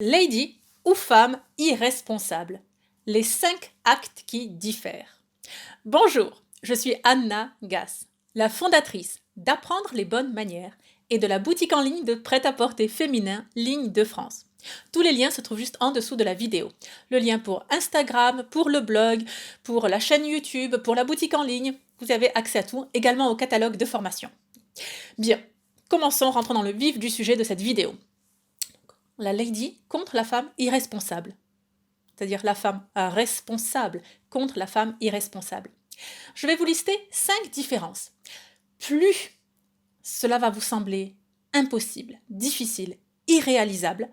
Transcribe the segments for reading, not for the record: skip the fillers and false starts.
Lady ou femme irresponsable. Les 5 actes qui diffèrent. Bonjour, je suis Anna Gass, la fondatrice d'Apprendre les bonnes manières et de la boutique en ligne de prêt-à-porter féminin Ligne de France. Tous les liens se trouvent juste en dessous de la vidéo. Le lien pour Instagram, pour le blog, pour la chaîne YouTube, pour la boutique en ligne. Vous avez accès à tout, également au catalogue de formation. Bien, commençons, rentrons dans le vif du sujet de cette vidéo. La lady contre la femme irresponsable. C'est-à-dire la femme responsable contre la femme irresponsable. Je vais vous lister 5 différences. Plus cela va vous sembler impossible, difficile, irréalisable,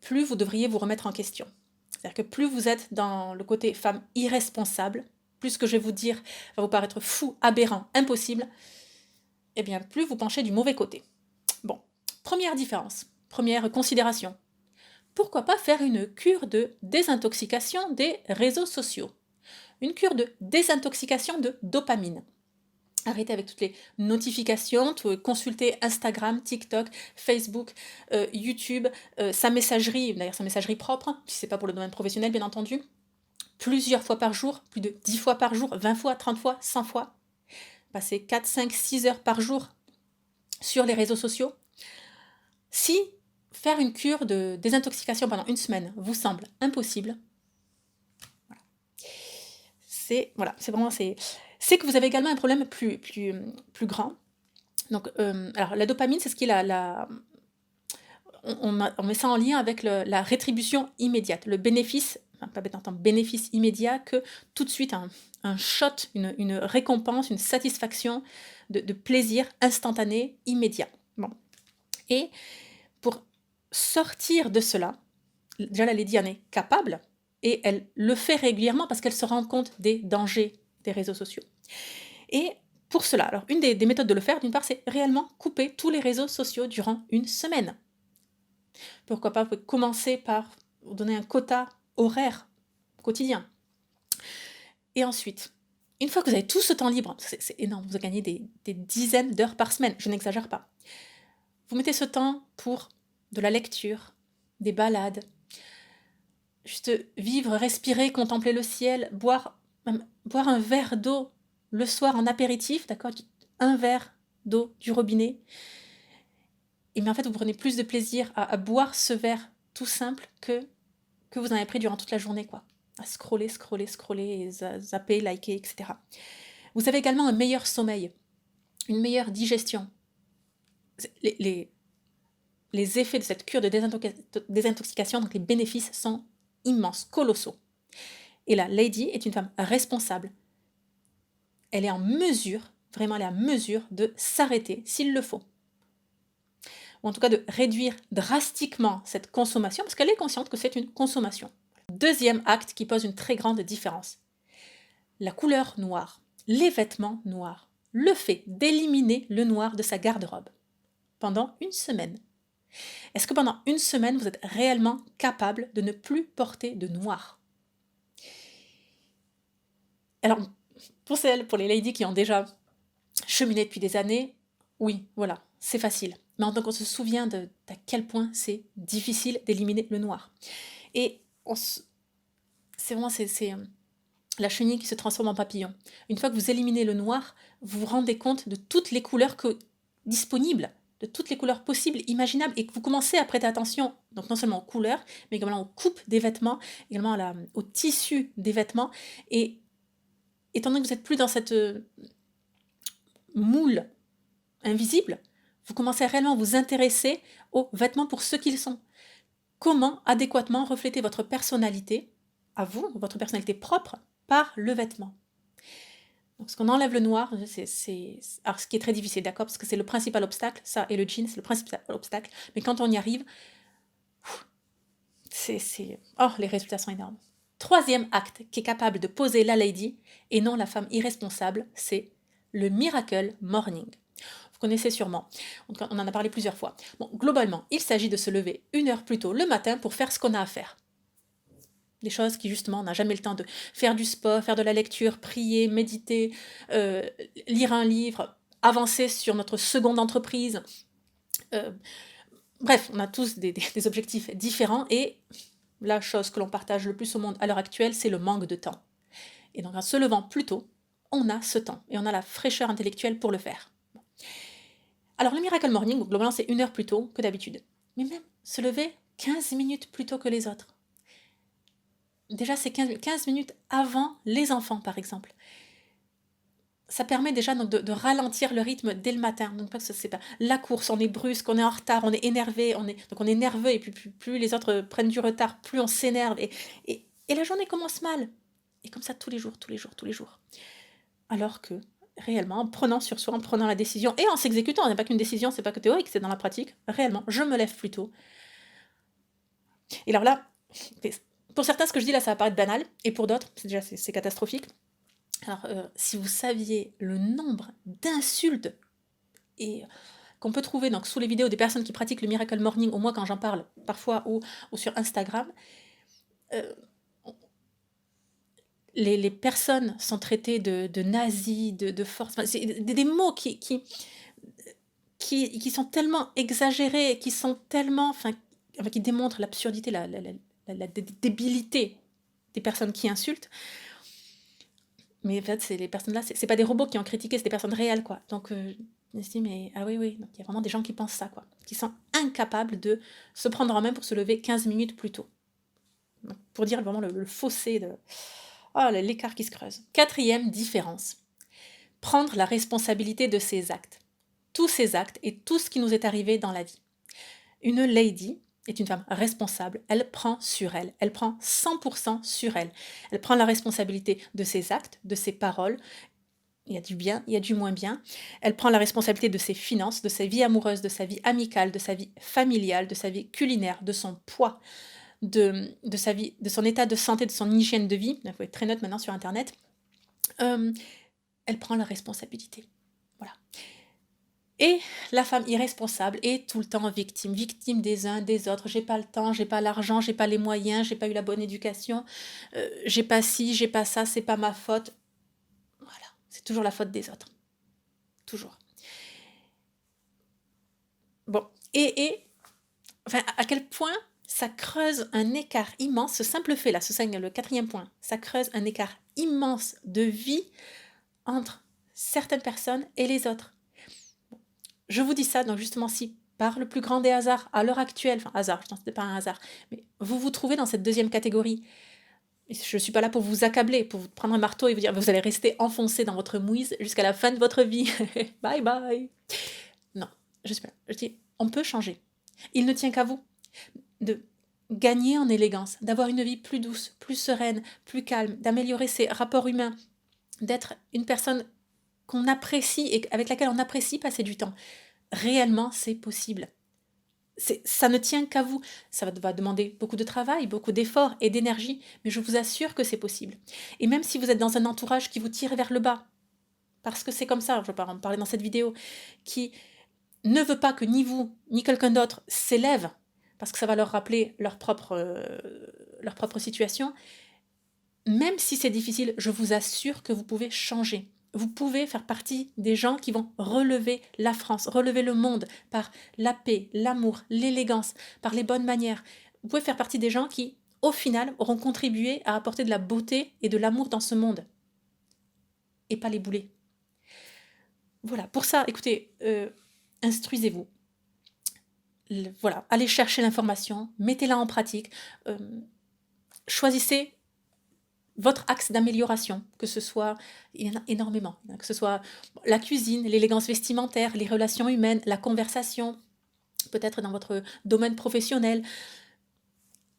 plus vous devriez vous remettre en question. C'est-à-dire que plus vous êtes dans le côté femme irresponsable, plus ce que je vais vous dire va vous paraître fou, aberrant, impossible, et bien plus vous penchez du mauvais côté. Bon, première différence, première considération. Pourquoi pas faire une cure de désintoxication des réseaux sociaux? Une cure de désintoxication de dopamine. Arrêtez avec toutes les notifications, consultez Instagram, TikTok, Facebook, YouTube, sa messagerie, d'ailleurs sa messagerie propre, si ce n'est pas pour le domaine professionnel bien entendu, plusieurs fois par jour, plus de 10 fois par jour, 20 fois, 30 fois, 100 fois. Passez 4, 5, 6 heures par jour sur les réseaux sociaux. Si faire une cure de désintoxication pendant une semaine vous semble impossible, c'est que vous avez également un problème plus grand. Donc, alors la dopamine, c'est ce qui est on met ça en lien avec la rétribution immédiate, le bénéfice, pas bête d'entendre, bénéfice immédiat, que tout de suite un shot, une récompense, une satisfaction de plaisir instantané, immédiat. Bon. Et pour sortir de cela, déjà la lady en est capable, et elle le fait régulièrement parce qu'elle se rend compte des dangers des réseaux sociaux. Et pour cela, alors une des méthodes de le faire, d'une part, c'est réellement couper tous les réseaux sociaux durant une semaine. Pourquoi pas, vous pouvez commencer par vous donner un quota horaire quotidien. Et ensuite, une fois que vous avez tout ce temps libre, c'est énorme, vous gagnez des dizaines d'heures par semaine, je n'exagère pas. Vous mettez ce temps pour de la lecture, des balades, juste vivre, respirer, contempler le ciel, boire un verre d'eau le soir en apéritif, d'accord, un verre d'eau du robinet. Et bien en fait, vous prenez plus de plaisir à boire ce verre tout simple que vous en avez pris durant toute la journée, quoi. À scroller, et zapper, liker, etc. Vous avez également un meilleur sommeil, une meilleure digestion. Les effets de cette cure de désintoxication, donc les bénéfices sont immenses, colossaux. Et la lady est une femme responsable. Elle est en mesure, vraiment elle est en mesure de s'arrêter s'il le faut. Ou en tout cas de réduire drastiquement cette consommation, parce qu'elle est consciente que c'est une consommation. Deuxième acte qui pose une très grande différence. La couleur noire, les vêtements noirs, le fait d'éliminer le noir de sa garde-robe pendant une semaine. Est-ce que pendant une semaine, vous êtes réellement capable de ne plus porter de noir? Alors, pour les ladies qui ont déjà cheminé depuis des années, oui, voilà, c'est facile. Mais en tant qu'on se souvient d'à quel point c'est difficile d'éliminer le noir. Et c'est vraiment la chenille qui se transforme en papillon. Une fois que vous éliminez le noir, vous vous rendez compte de toutes les couleurs disponibles, de toutes les couleurs possibles, imaginables, et que vous commencez à prêter attention, donc non seulement aux couleurs, mais également aux coupes des vêtements, également au tissu des vêtements. Et étant donné que vous n'êtes plus dans cette moule invisible, vous commencez à réellement vous intéresser aux vêtements pour ce qu'ils sont. Comment adéquatement refléter votre personnalité, à vous, votre personnalité propre, par le vêtement. Donc, ce qu'on enlève le noir, alors ce qui est très difficile, d'accord, parce que c'est le principal obstacle, ça et le jean, c'est le principal obstacle, mais quand on y arrive, les résultats sont énormes. Troisième acte qui est capable de poser la lady, et non la femme irresponsable, c'est le Miracle Morning. Vous connaissez sûrement, on en a parlé plusieurs fois. Bon, globalement, il s'agit de se lever 1 heure plus tôt le matin pour faire ce qu'on a à faire. Des choses qui, justement, on n'a jamais le temps de faire du sport, faire de la lecture, prier, méditer, lire un livre, avancer sur notre seconde entreprise, Bref, on a tous des objectifs différents et la chose que l'on partage le plus au monde à l'heure actuelle, c'est le manque de temps. Et donc en se levant plus tôt, on a ce temps et on a la fraîcheur intellectuelle pour le faire. Alors le Miracle Morning, globalement, c'est 1 heure plus tôt que d'habitude. Mais même se lever 15 minutes plus tôt que les autres. Déjà, c'est 15 minutes avant les enfants, par exemple. Ça permet déjà donc, de ralentir le rythme dès le matin. Donc, pas que c'est pas la course, on est brusque, on est en retard, on est énervé, donc on est nerveux, et puis plus les autres prennent du retard, plus on s'énerve, et la journée commence mal. Et comme ça, tous les jours, tous les jours, tous les jours. Alors que, réellement, en prenant sur soi, en prenant la décision, et en s'exécutant, il n'y a pas qu'une décision, c'est pas que théorique, c'est dans la pratique, réellement, je me lève plus tôt. Et alors là, pour certains, ce que je dis là, ça va paraître banal, et pour d'autres, c'est catastrophique. Alors, si vous saviez le nombre d'insultes et qu'on peut trouver donc sous les vidéos des personnes qui pratiquent le Miracle Morning, au moins quand j'en parle parfois, ou sur Instagram, euh, les personnes sont traitées de nazis, de force, enfin, c'est des mots qui sont tellement exagérés, qui sont tellement, enfin, qui démontrent l'absurdité, la débilité des personnes qui insultent. Mais en fait, c'est les personnes-là, c'est pas des robots qui ont critiqué, c'est des personnes réelles, quoi. Donc, je me suis dit, mais ah oui, donc il y a vraiment des gens qui pensent ça, quoi. Qui sont incapables de se prendre en main pour se lever 15 minutes plus tôt. Donc, pour dire vraiment le fossé de... Oh, l'écart qui se creuse. 4e différence. Prendre la responsabilité de ses actes. Tous ses actes et tout ce qui nous est arrivé dans la vie. Une lady est une femme responsable, elle prend sur elle, elle prend 100% sur elle. Elle prend la responsabilité de ses actes, de ses paroles. Il y a du bien, il y a du moins bien. Elle prend la responsabilité de ses finances, de sa vie amoureuse, de sa vie amicale, de sa vie familiale, de sa vie culinaire, de son poids, de sa vie, de son état de santé, de son hygiène de vie. Il faut être très neutre maintenant sur Internet. Elle prend la responsabilité. Voilà. Et la femme irresponsable est tout le temps victime, victime des uns, des autres. J'ai pas le temps, j'ai pas l'argent, j'ai pas les moyens, j'ai pas eu la bonne éducation, j'ai pas ci, j'ai pas ça, c'est pas ma faute. Voilà, c'est toujours la faute des autres. Toujours. Bon, enfin, à quel point ça creuse un écart immense, ce simple fait là, c'est le 4e point, ça creuse un écart immense de vie entre certaines personnes et les autres. Je vous dis ça, donc justement, si par le plus grand des hasards, à l'heure actuelle, enfin hasard, je pense que ce n'est pas un hasard, mais vous vous trouvez dans cette 2e catégorie, je ne suis pas là pour vous accabler, pour vous prendre un marteau et vous dire vous allez rester enfoncé dans votre mouise jusqu'à la fin de votre vie. Bye bye. Non, je suis pas là. Je dis, on peut changer. Il ne tient qu'à vous de gagner en élégance, d'avoir une vie plus douce, plus sereine, plus calme, d'améliorer ses rapports humains, d'être une personne qu'on apprécie et avec laquelle on apprécie passer du temps. Réellement, c'est possible. Ça ne tient qu'à vous. Ça va demander beaucoup de travail, beaucoup d'efforts et d'énergie, mais je vous assure que c'est possible. Et même si vous êtes dans un entourage qui vous tire vers le bas, parce que c'est comme ça, je vais en parler dans cette vidéo, qui ne veut pas que ni vous, ni quelqu'un d'autre s'élève, parce que ça va leur rappeler leur propre situation, même si c'est difficile, je vous assure que vous pouvez changer. Vous pouvez faire partie des gens qui vont relever la France, relever le monde par la paix, l'amour, l'élégance, par les bonnes manières. Vous pouvez faire partie des gens qui, au final, auront contribué à apporter de la beauté et de l'amour dans ce monde. Et pas les boulets. Voilà, pour ça, écoutez, instruisez-vous. Voilà, allez chercher l'information, mettez-la en pratique, choisissez votre axe d'amélioration, que ce soit, il y en a énormément, que ce soit la cuisine, l'élégance vestimentaire, les relations humaines, la conversation, peut-être dans votre domaine professionnel.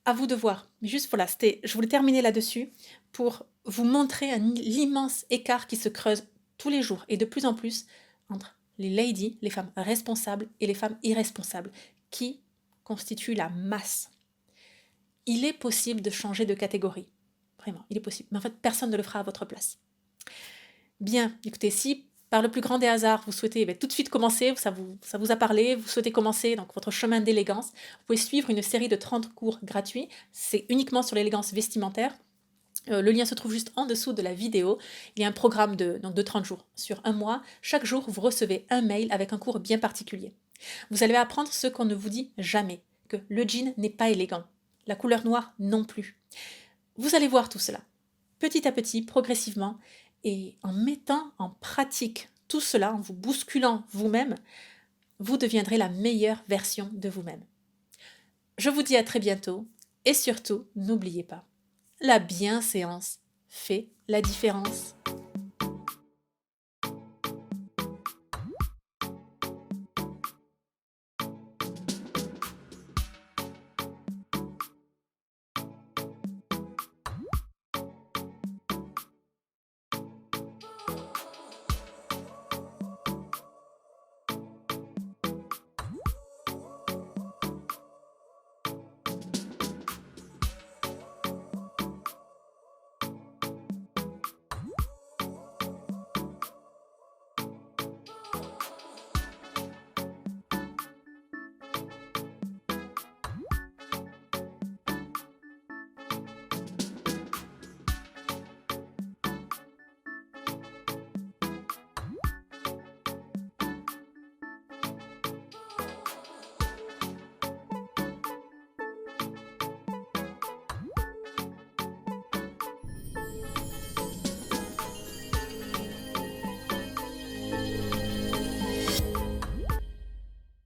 À vous de voir. Mais juste, voilà, je voulais terminer là-dessus pour vous montrer l'immense écart qui se creuse tous les jours et de plus en plus entre les ladies, les femmes responsables et les femmes irresponsables, qui constituent la masse. Il est possible de changer de catégorie. Vraiment, il est possible. Mais en fait, personne ne le fera à votre place. Bien, écoutez, si par le plus grand des hasards, vous souhaitez tout de suite commencer, ça vous a parlé, vous souhaitez commencer donc votre chemin d'élégance, vous pouvez suivre une série de 30 cours gratuits. C'est uniquement sur l'élégance vestimentaire. Le lien se trouve juste en dessous de la vidéo. Il y a un programme de 30 jours sur un mois. Chaque jour, vous recevez un mail avec un cours bien particulier. Vous allez apprendre ce qu'on ne vous dit jamais, que le jean n'est pas élégant, la couleur noire non plus. Vous allez voir tout cela, petit à petit, progressivement, et en mettant en pratique tout cela, en vous bousculant vous-même, vous deviendrez la meilleure version de vous-même. Je vous dis à très bientôt, et surtout, n'oubliez pas, la bienséance fait la différence.